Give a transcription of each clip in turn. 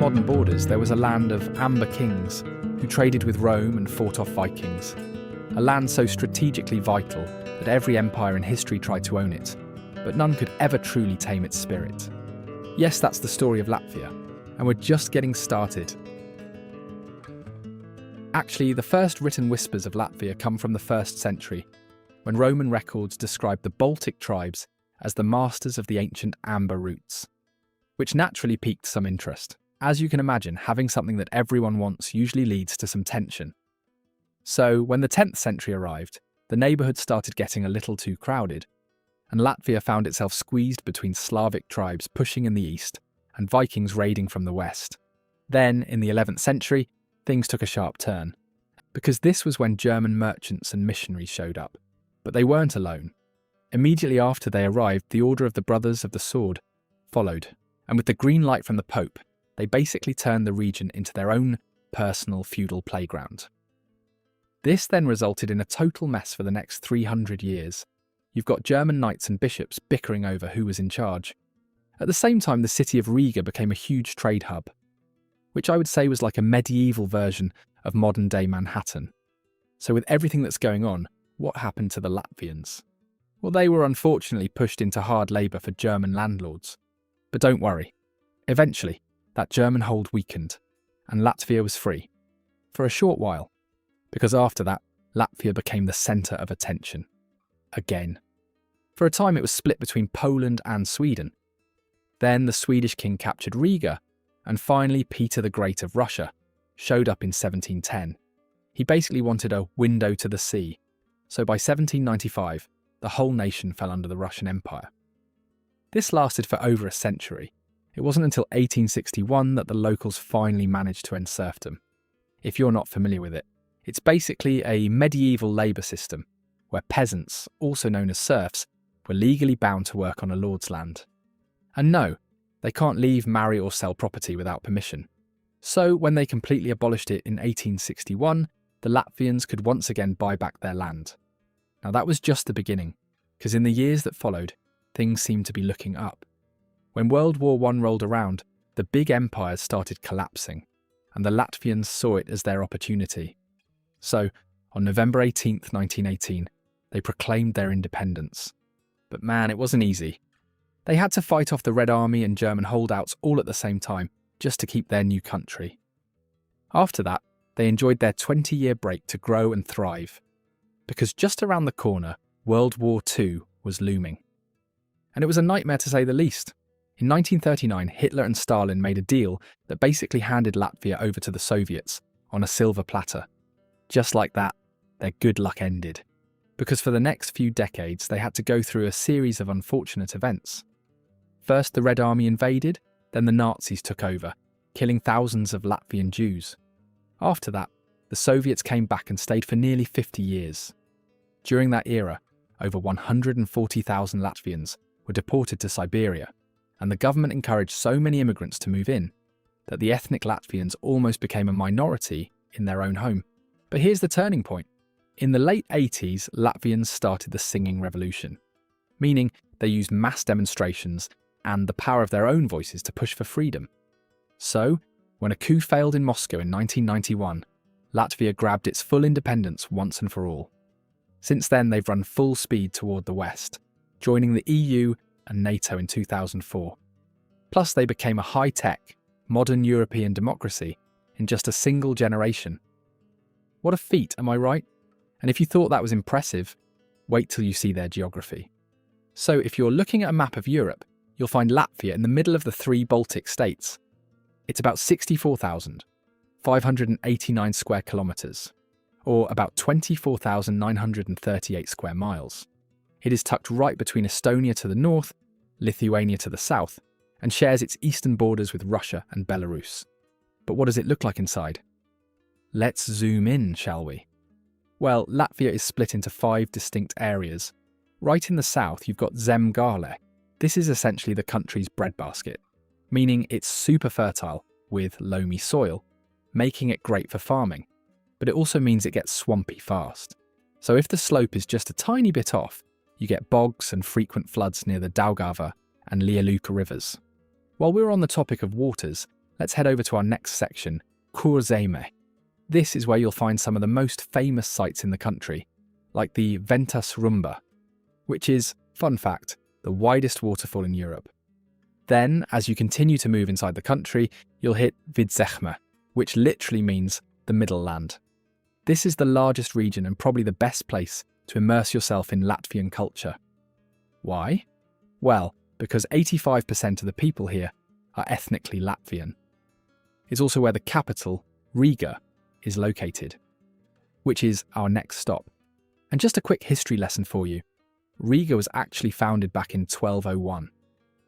modern borders, there was a land of amber kings who traded with Rome and fought off Vikings. A land so strategically vital that every empire in history tried to own it, but none could ever truly tame its spirit. Yes, that's the story of Latvia, and we're just getting started. Actually, the first written whispers of Latvia come from the 1st century, when Roman records describe the Baltic tribes as the masters of the ancient amber roots, which naturally piqued some interest. As you can imagine, having something that everyone wants usually leads to some tension. So, when the 10th century arrived, the neighbourhood started getting a little too crowded, and Latvia found itself squeezed between Slavic tribes pushing in the east and Vikings raiding from the west. Then, in the 11th century, things took a sharp turn, because this was when German merchants and missionaries showed up. But they weren't alone. Immediately after they arrived, the Order of the Brothers of the Sword followed, and with the green light from the Pope, they basically turned the region into their own personal feudal playground. This then resulted in a total mess for the next 300 years. You've got German knights and bishops bickering over who was in charge. At the same time, the city of Riga became a huge trade hub, which I would say was like a medieval version of modern-day Manhattan. So with everything that's going on, what happened to the Latvians? Well, they were unfortunately pushed into hard labour for German landlords. But don't worry. Eventually, that German hold weakened, and Latvia was free. For a short while. Because after that, Latvia became the centre of attention. Again. For a time it was split between Poland and Sweden. Then the Swedish king captured Riga, and finally Peter the Great of Russia showed up in 1710. He basically wanted a window to the sea, so by 1795 the whole nation fell under the Russian Empire. This lasted for over a century. It wasn't until 1861 that the locals finally managed to end serfdom. If you're not familiar with it, it's basically a medieval labour system where peasants, also known as serfs, were legally bound to work on a lord's land. And no, they can't leave, marry or sell property without permission. So when they completely abolished it in 1861, the Latvians could once again buy back their land. Now that was just the beginning, because in the years that followed, things seemed to be looking up. When World War I rolled around, the big empires started collapsing, and the Latvians saw it as their opportunity. So, on November 18th, 1918, they proclaimed their independence. But man, it wasn't easy. They had to fight off the Red Army and German holdouts all at the same time, just to keep their new country. After that, they enjoyed their 20-year break to grow and thrive. Because just around the corner, World War II was looming. And it was a nightmare to say the least. In 1939, Hitler and Stalin made a deal that basically handed Latvia over to the Soviets on a silver platter. Just like that, their good luck ended. Because for the next few decades, they had to go through a series of unfortunate events. First, the Red Army invaded, then the Nazis took over, killing thousands of Latvian Jews. After that, the Soviets came back and stayed for nearly 50 years. During that era, over 140,000 Latvians were deported to Siberia, and the government encouraged so many immigrants to move in that the ethnic Latvians almost became a minority in their own home. But here's the turning point. In the late 80s, Latvians started the singing revolution, meaning they used mass demonstrations and the power of their own voices to push for freedom. So, when a coup failed in Moscow in 1991, Latvia grabbed its full independence once and for all. Since then, they've run full speed toward the west, joining the EU and NATO in 2004. Plus, they became a high-tech, modern European democracy in just a single generation. What a feat, am I right? And if you thought that was impressive, wait till you see their geography. So if you're looking at a map of Europe, you'll find Latvia in the middle of the 3 Baltic states. It's about 64,589 square kilometres, or about 24,938 square miles. It is tucked right between Estonia to the north, Lithuania to the south, and shares its eastern borders with Russia and Belarus. But what does it look like inside? Let's zoom in, shall we? Well, Latvia is split into 5 distinct areas. Right in the south, you've got Zemgale. This is essentially the country's breadbasket, meaning it's super fertile with loamy soil, making it great for farming. But it also means it gets swampy fast. So if the slope is just a tiny bit off, you get bogs and frequent floods near the Daugava and Lieluka rivers. While we're on the topic of waters, let's head over to our next section, Kurzeme. This is where you'll find some of the most famous sites in the country, like the Ventus Rumba, which is, fun fact, the widest waterfall in Europe. Then, as you continue to move inside the country, you'll hit Vidzechme, which literally means the Middle Land. This is the largest region and probably the best place to immerse yourself in Latvian culture. Why? Well, because 85% of the people here are ethnically Latvian. It's also where the capital, Riga, is located, which is our next stop. And just a quick history lesson for you. Riga was actually founded back in 1201.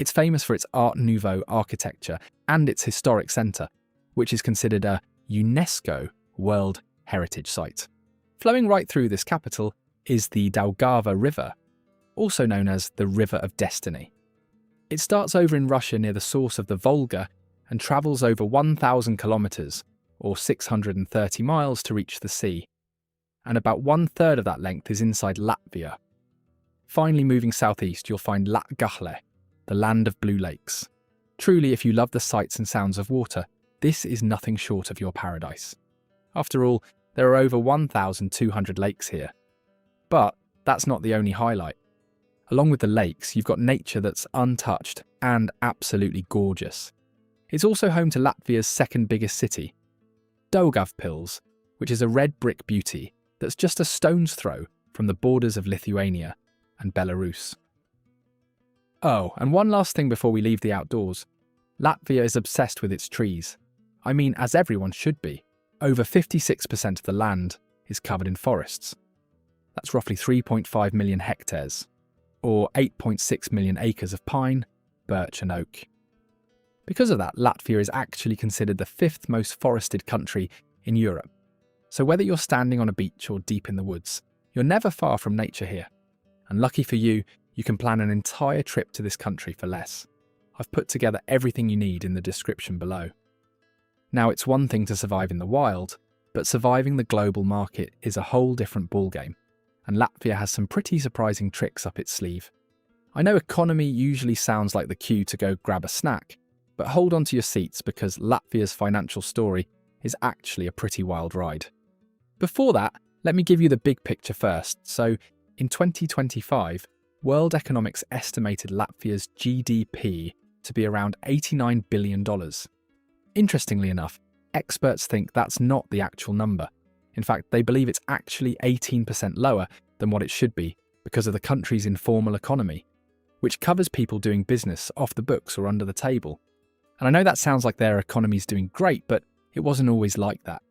It's famous for its Art Nouveau architecture and its historic centre, which is considered a UNESCO World Heritage Site. Flowing right through this capital is the Daugava River, also known as the River of Destiny. It starts over in Russia near the source of the Volga and travels over 1,000 kilometres, or 630 miles, to reach the sea. And about 1/3 of that length is inside Latvia. Finally, moving southeast, you'll find Latgale, the land of blue lakes. Truly, if you love the sights and sounds of water, this is nothing short of your paradise. After all, there are over 1,200 lakes here. But that's not the only highlight. Along with the lakes, you've got nature that's untouched and absolutely gorgeous. It's also home to Latvia's second biggest city, Daugavpils, which is a red brick beauty that's just a stone's throw from the borders of Lithuania and Belarus. Oh, and one last thing before we leave the outdoors. Latvia is obsessed with its trees. I mean, as everyone should be. Over 56% of the land is covered in forests. That's roughly 3.5 million hectares, or 8.6 million acres of pine, birch and oak. Because of that, Latvia is actually considered the 5th most forested country in Europe. So whether you're standing on a beach or deep in the woods, you're never far from nature here. And lucky for you, you can plan an entire trip to this country for less. I've put together everything you need in the description below. Now, it's one thing to survive in the wild, but surviving the global market is a whole different ballgame, and Latvia has some pretty surprising tricks up its sleeve. I know economy usually sounds like the cue to go grab a snack, but hold on to your seats because Latvia's financial story is actually a pretty wild ride. Before that, let me give you the big picture first. So, in 2025, World Economics estimated Latvia's GDP to be around $89 billion. Interestingly enough, experts think that's not the actual number. In fact, they believe it's actually 18% lower than what it should be because of the country's informal economy, which covers people doing business off the books or under the table. And I know that sounds like their economy's doing great, but it wasn't always like that.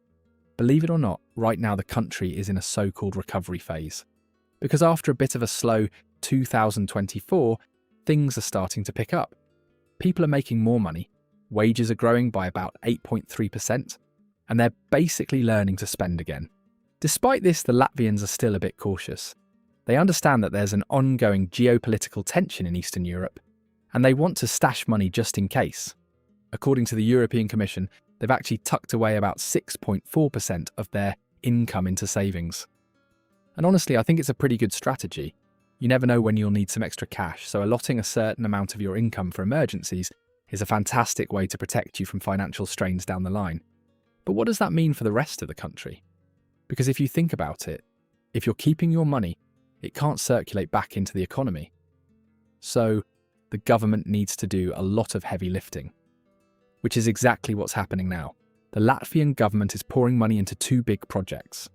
Believe it or not, right now the country is in a so-called recovery phase. Because after a bit of a slow 2024, things are starting to pick up. People are making more money, wages are growing by about 8.3%, and they're basically learning to spend again. Despite this, the Latvians are still a bit cautious. They understand that there's an ongoing geopolitical tension in Eastern Europe, and they want to stash money just in case. According to the European Commission, they've actually tucked away about 6.4% of their income into savings. And honestly, I think it's a pretty good strategy. You never know when you'll need some extra cash, so allotting a certain amount of your income for emergencies is a fantastic way to protect you from financial strains down the line. But what does that mean for the rest of the country? Because if you think about it, if you're keeping your money, it can't circulate back into the economy. So the government needs to do a lot of heavy lifting, which is exactly what's happening now. The Latvian government is pouring money into two big projects.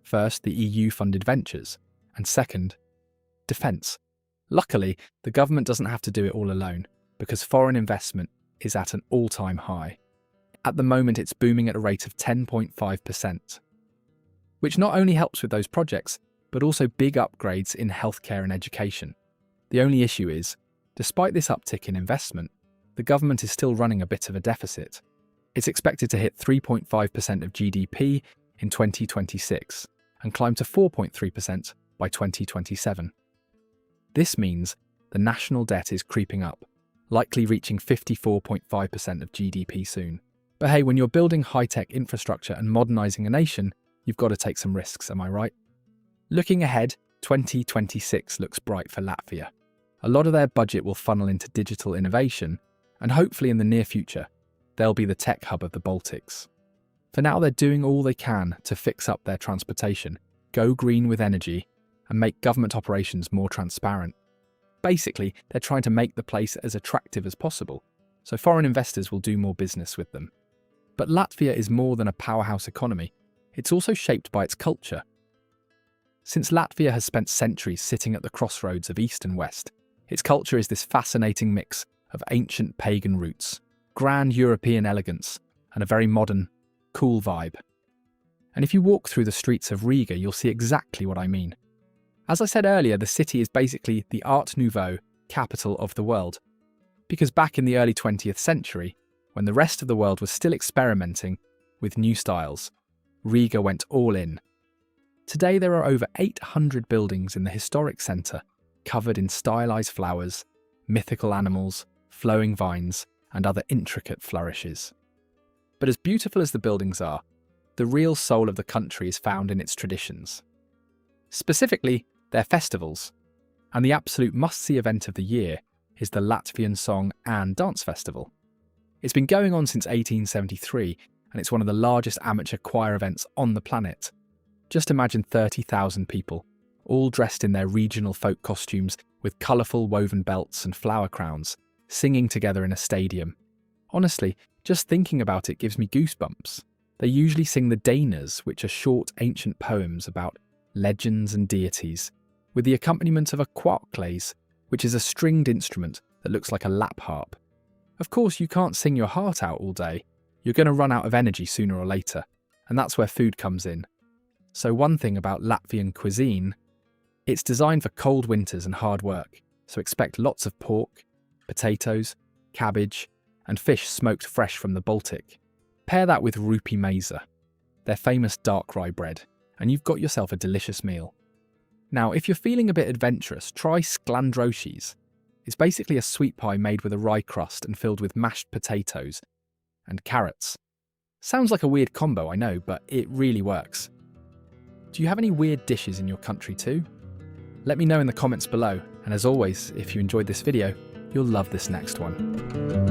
First, the EU-funded ventures, and second, defence. Luckily, the government doesn't have to do it all alone, because foreign investment is at an all-time high. At the moment, it's booming at a rate of 10.5%, which not only helps with those projects, but also big upgrades in healthcare and education. The only issue is, despite this uptick in investment, the government is still running a bit of a deficit. It's expected to hit 3.5% of GDP in 2026 and climb to 4.3% by 2027. This means the national debt is creeping up, likely reaching 54.5% of GDP soon. But hey, when you're building high-tech infrastructure and modernising a nation, you've got to take some risks, am I right? Looking ahead, 2026 looks bright for Latvia. A lot of their budget will funnel into digital innovation, and hopefully in the near future, they'll be the tech hub of the Baltics. For now, they're doing all they can to fix up their transportation, go green with energy, and make government operations more transparent. Basically, they're trying to make the place as attractive as possible, so foreign investors will do more business with them. But Latvia is more than a powerhouse economy. It's also shaped by its culture. Since Latvia has spent centuries sitting at the crossroads of East and West, its culture is this fascinating mix of ancient pagan roots, grand European elegance, and a very modern, cool vibe. And if you walk through the streets of Riga, you'll see exactly what I mean. As I said earlier, the city is basically the Art Nouveau capital of the world. Because back in the early 20th century, when the rest of the world was still experimenting with new styles, Riga went all in. Today there are over 800 buildings in the historic centre, covered in stylized flowers, mythical animals, flowing vines, and other intricate flourishes. But as beautiful as the buildings are, the real soul of the country is found in its traditions. Specifically, their festivals. And the absolute must-see event of the year is the Latvian Song and Dance Festival. It's been going on since 1873, and it's one of the largest amateur choir events on the planet. Just imagine 30,000 people, all dressed in their regional folk costumes with colourful woven belts and flower crowns, singing together in a stadium. Honestly, just thinking about it gives me goosebumps. They usually sing the Danas, which are short ancient poems about legends and deities, with the accompaniment of a kvarkles, which is a stringed instrument that looks like a lap harp. Of course, you can't sing your heart out all day. You're going to run out of energy sooner or later, and that's where food comes in. So one thing about Latvian cuisine, it's designed for cold winters and hard work, so expect lots of pork, potatoes, cabbage, and fish smoked fresh from the Baltic. Pair that with rupi meza, their famous dark rye bread, and you've got yourself a delicious meal. Now, if you're feeling a bit adventurous, try sklandroshis. It's basically a sweet pie made with a rye crust and filled with mashed potatoes and carrots. Sounds like a weird combo, I know, but it really works. Do you have any weird dishes in your country too? Let me know in the comments below, and as always, if you enjoyed this video, you'll love this next one.